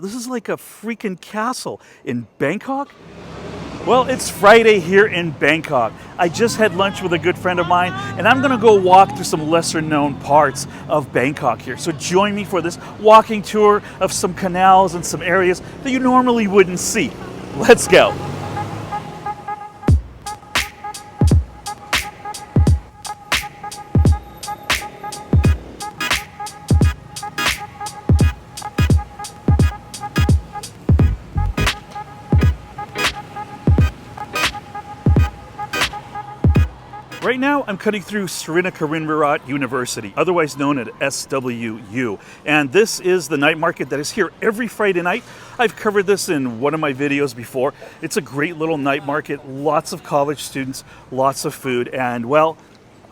This is like a freaking castle in Bangkok. Well, it's Friday here in Bangkok. I just had lunch with a good friend of mine, and I'm gonna go walk through some lesser known parts of Bangkok here. So join me for this walking tour of some canals and some areas that you normally wouldn't see. Let's go. Right now, I'm cutting through Srinacarinvirat University, otherwise known as SWU. And this is the night market that is here every Friday night. I've covered this in one of my videos before. It's a great little night market, lots of college students, lots of food, and well,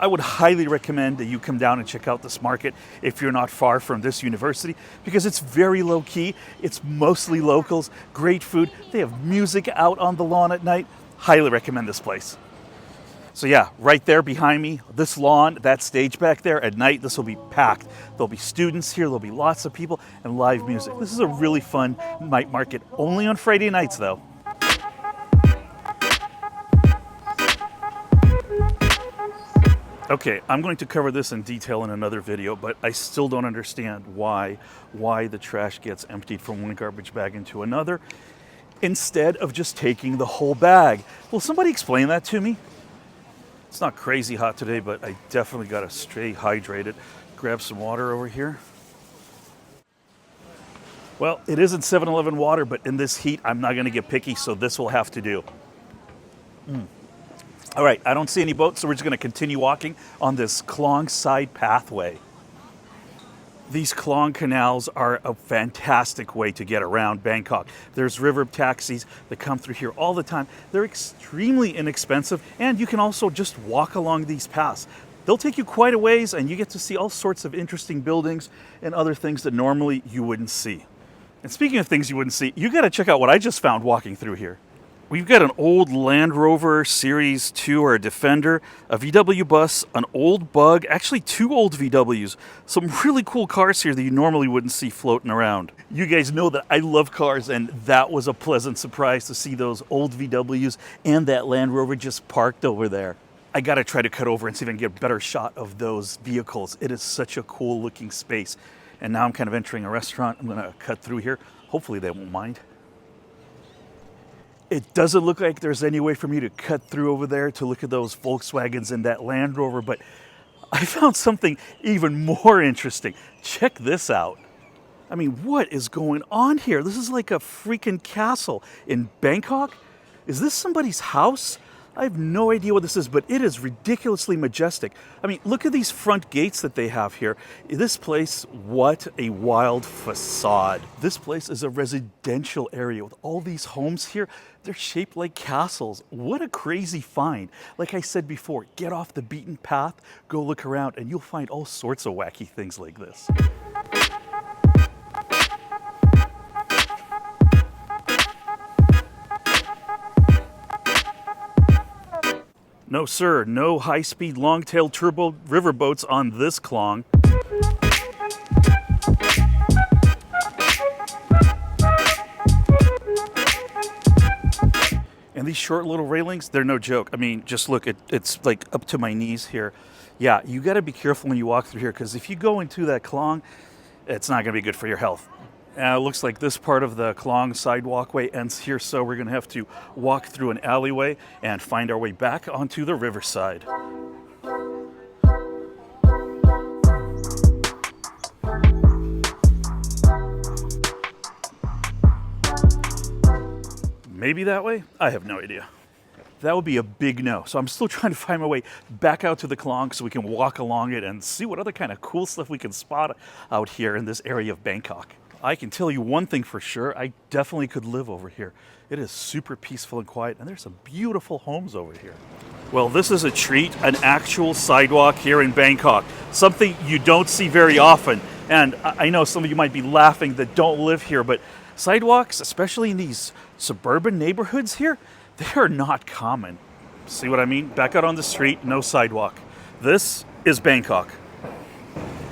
I would highly recommend that you come down and check out this market if you're not far from this university, because it's very low key, it's mostly locals, great food, they have music out on the lawn at night. Highly recommend this place. So yeah, right there behind me, this lawn, that stage back there, at night this will be packed. There'll be students here, there'll be lots of people, and live music. This is a really fun night market, only on Friday nights though. Okay, I'm going to cover this in detail in another video, but I still don't understand why the trash gets emptied from one garbage bag into another, instead of just taking the whole bag. Will somebody explain that to me? It's not crazy hot today, but I definitely got to stay hydrated. Grab some water over here. Well, it isn't 7-Eleven water, but in this heat, I'm not going to get picky, so this will have to do. All right, I don't see any boats, so we're just going to continue walking on this klong side pathway. These klong canals are a fantastic way to get around Bangkok. There's river taxis that come through here all the time. They're extremely inexpensive, and you can also just walk along these paths. They'll take you quite a ways, and you get to see all sorts of interesting buildings and other things that normally you wouldn't see. And speaking of things you wouldn't see, you got to check out what I just found walking through here. We've got an old Land Rover Series 2 or a Defender, a VW bus, an old Bug, actually two old VWs. Some really cool cars here that you normally wouldn't see floating around. You guys know that I love cars, and that was a pleasant surprise to see those old VWs and that Land Rover just parked over there. I gotta try to cut over and see if I can get a better shot of those vehicles. It is such a cool looking space. And now I'm kind of entering a restaurant. I'm gonna cut through here. Hopefully they won't mind. It doesn't look like there's any way for me to cut through over there to look at those Volkswagens and that Land Rover, but I found something even more interesting. Check this out. I mean, what is going on here? This is like a freaking castle in Bangkok. Is this somebody's house? I have no idea what this is, but it is ridiculously majestic. I mean, look at these front gates that they have here. This place, what a wild facade. This place is a residential area with all these homes here. They're shaped like castles. What a crazy find. Like I said before, get off the beaten path, go look around, and you'll find all sorts of wacky things like this. No sir, no high-speed long-tail turbo riverboats on this klong. And these short little railings, they're no joke. I mean, just look, it's like up to my knees here. Yeah, you gotta be careful when you walk through here, because if you go into that klong, it's not gonna be good for your health. It looks like this part of the klong side walkway ends here, so we're going to have to walk through an alleyway and find our way back onto the riverside. Maybe that way? I have no idea. That would be a big no. So I'm still trying to find my way back out to the klong so we can walk along it and see what other kind of cool stuff we can spot out here in this area of Bangkok. I can tell you one thing for sure, I definitely could live over here. It is super peaceful and quiet, and there's some beautiful homes over here. Well, this is a treat, an actual sidewalk here in Bangkok. Something you don't see very often. And I know some of you might be laughing that don't live here, but sidewalks, especially in these suburban neighborhoods here, they are not common. See what I mean? Back out on the street, no sidewalk. This is Bangkok.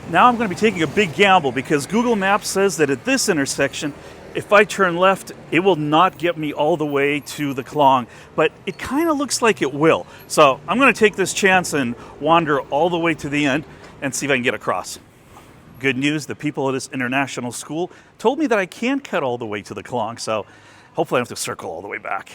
Now I'm going to be taking a big gamble because Google Maps says that at this intersection, If I turn left, it will not get me all the way to the klong, but it kind of looks like it will. So I'm going to take this chance and wander all the way to the end and see if I can get across. Good news, the people at this international school told me that I can cut all the way to the klong, so hopefully I don't have to circle all the way back.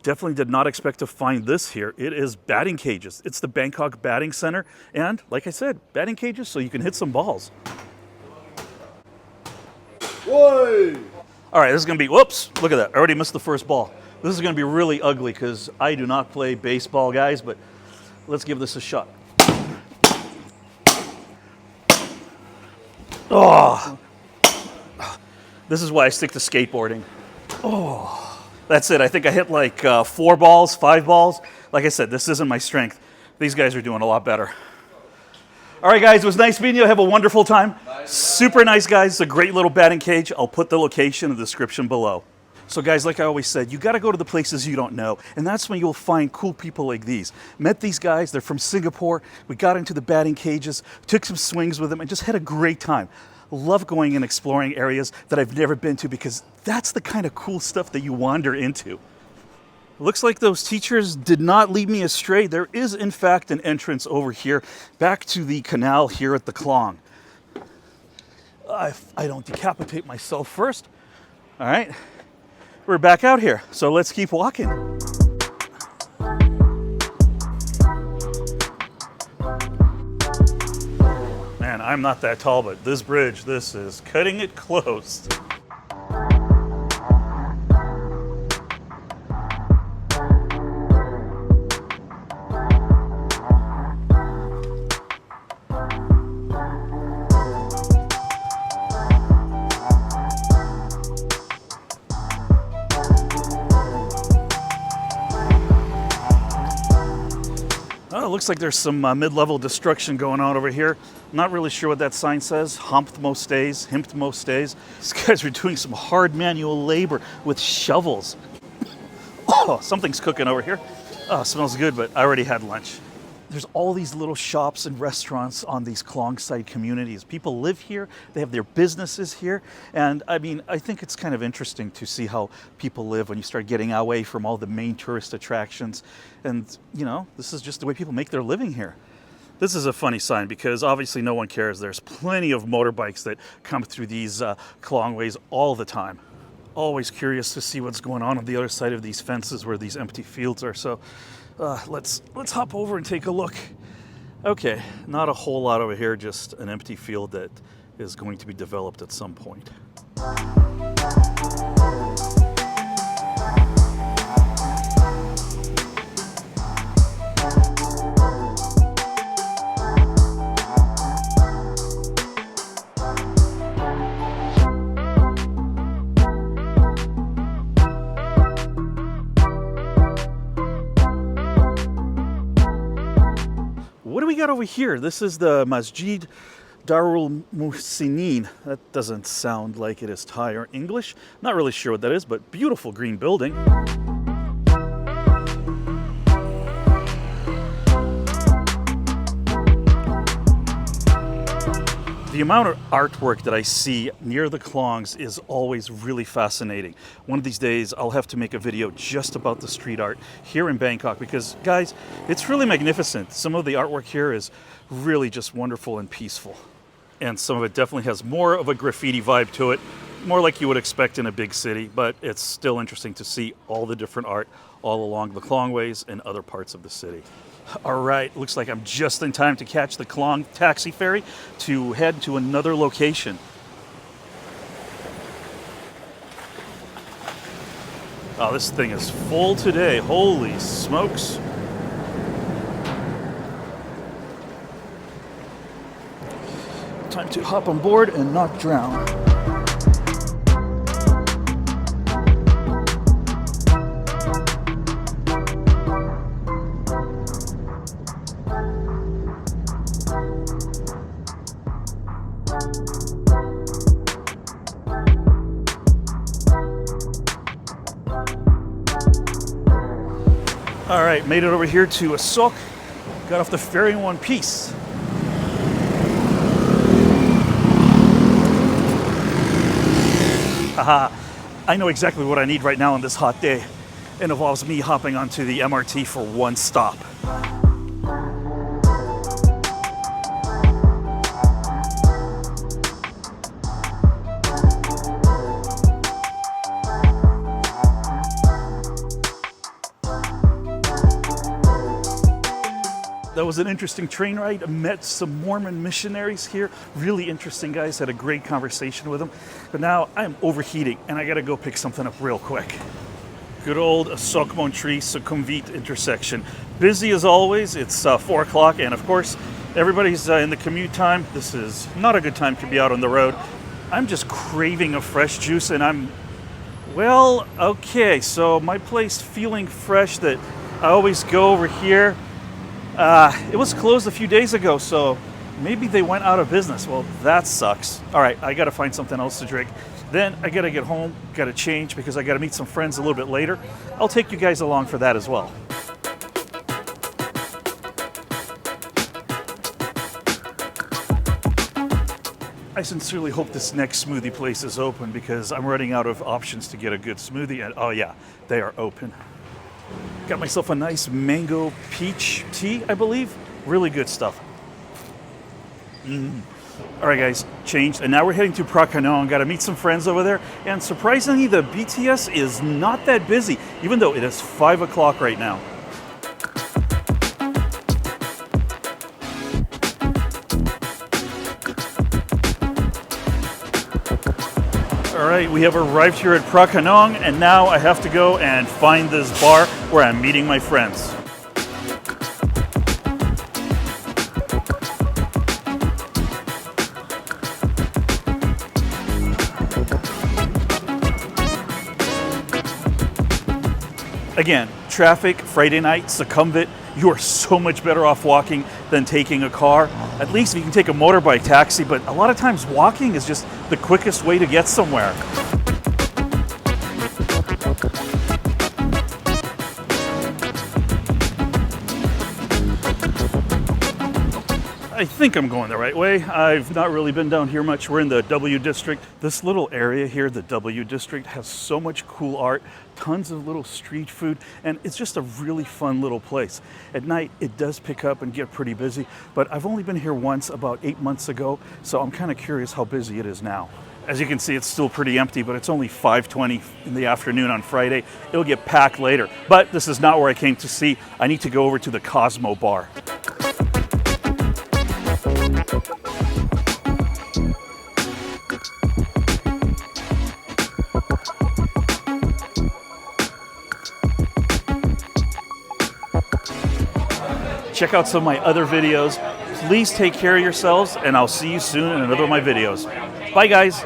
Definitely did not expect to find this here. It is batting cages. It's the Bangkok Batting Center, and like I said, batting cages so you can hit some balls. Whoa! All right, this is going to be, whoops, look at that. I already missed the first ball. This is going to be really ugly because I do not play baseball, guys, but let's give this a shot. Oh, this is why I stick to skateboarding. Oh, that's it. I think I hit like 4 balls, 5 balls. Like I said, this isn't my strength. These guys are doing a lot better. All right, guys, it was nice meeting you. Have a wonderful time. Super nice, guys. It's a great little batting cage. I'll put the location in the description below. So, guys, like I always said, you got to go to the places you don't know, and that's when you'll find cool people like these. Met these guys. They're from Singapore. We got into the batting cages, took some swings with them, and just had a great time. Love going and exploring areas that I've never been to because that's the kind of cool stuff that you wander into. Looks like those teachers did not lead me astray. There is, in fact, an entrance over here back to the canal here at the klong. If I don't decapitate myself first. All right, we're back out here, so let's keep walking. Man, I'm not that tall, but this bridge, this is cutting it close. Oh, it looks like there's some mid-level destruction going on over here. Not really sure what that sign says. Humped most days, himped most days. These guys are doing some hard manual labor with shovels. Oh, something's cooking over here. Oh, smells good, but I already had lunch. There's all these little shops and restaurants on these klongside communities. People live here, they have their businesses here, and I mean, I think it's kind of interesting to see how people live when you start getting away from all the main tourist attractions. And, you know, this is just the way people make their living here. This is a funny sign because obviously no one cares. There's plenty of motorbikes that come through these klongways all the time. Always curious to see what's going on the other side of these fences where these empty fields are. So let's hop over and take a look. Okay, not a whole lot over here, just an empty field that is going to be developed at some point. What do we got over here? This is the Masjid Darul Muhsinin. That doesn't sound like it is Thai or English. Not really sure what that is, but beautiful green building. The amount of artwork that I see near the klongs is always really fascinating. One of these days, I'll have to make a video just about the street art here in Bangkok because, guys, it's really magnificent. Some of the artwork here is really just wonderful and peaceful. And some of it definitely has more of a graffiti vibe to it, more like you would expect in a big city, but it's still interesting to see all the different art all along the klongways and other parts of the city. All right, looks like I'm just in time to catch the klong taxi ferry to head to another location. Oh, this thing is full today. Holy smokes. Time to hop on board and not drown. All right, made it over here to Serg. Got off the ferry in one piece. Haha, I know exactly what I need right now on this hot day. It involves me hopping onto the MRT for one stop. That was an interesting train ride. I met some Mormon missionaries here. Really interesting guys. Had a great conversation with them. But now I'm overheating and I gotta go pick something up real quick. Good old Sukhumvit intersection. Busy as always. It's 4 o'clock and of course everybody's in the commute time. This is not a good time to be out on the road. I'm just craving a fresh juice and well, okay, so my place Feeling Fresh that I always go over here, it was closed a few days ago, so maybe they went out of business. Well, that sucks. All right, I gotta find something else to drink. Then I gotta get home, gotta change because I gotta meet some friends a little bit later. I'll take you guys along for that as well. I sincerely hope this next smoothie place is open because I'm running out of options to get a good smoothie. And oh yeah, they are open. Got myself a nice mango peach tea, I believe. Really good stuff. All right, guys, changed. And now we're heading to Phra Nakhon. Got to meet some friends over there. And surprisingly, the BTS is not that busy, even though it is 5 o'clock right now. All right, we have arrived here at Phra Nakhon, and now I have to go and find this bar where I'm meeting my friends. Again, traffic, Friday night, Sukhumvit, you are so much better off walking than taking a car. At least you can take a motorbike taxi, but a lot of times walking is just the quickest way to get somewhere. I think I'm going the right way. I've not really been down here much. We're in the W District. This little area here, the W District, has so much cool art, tons of little street food, and it's just a really fun little place. At night, it does pick up and get pretty busy, but I've only been here once about 8 months ago, so I'm kind of curious how busy it is now. As you can see, it's still pretty empty, but it's only 5:20 in the afternoon on Friday. It'll get packed later, but this is not where I came to see. I need to go over to the Cosmo Bar. Check out some of my other videos. Please take care of yourselves, and I'll see you soon in another of my videos. Bye, guys.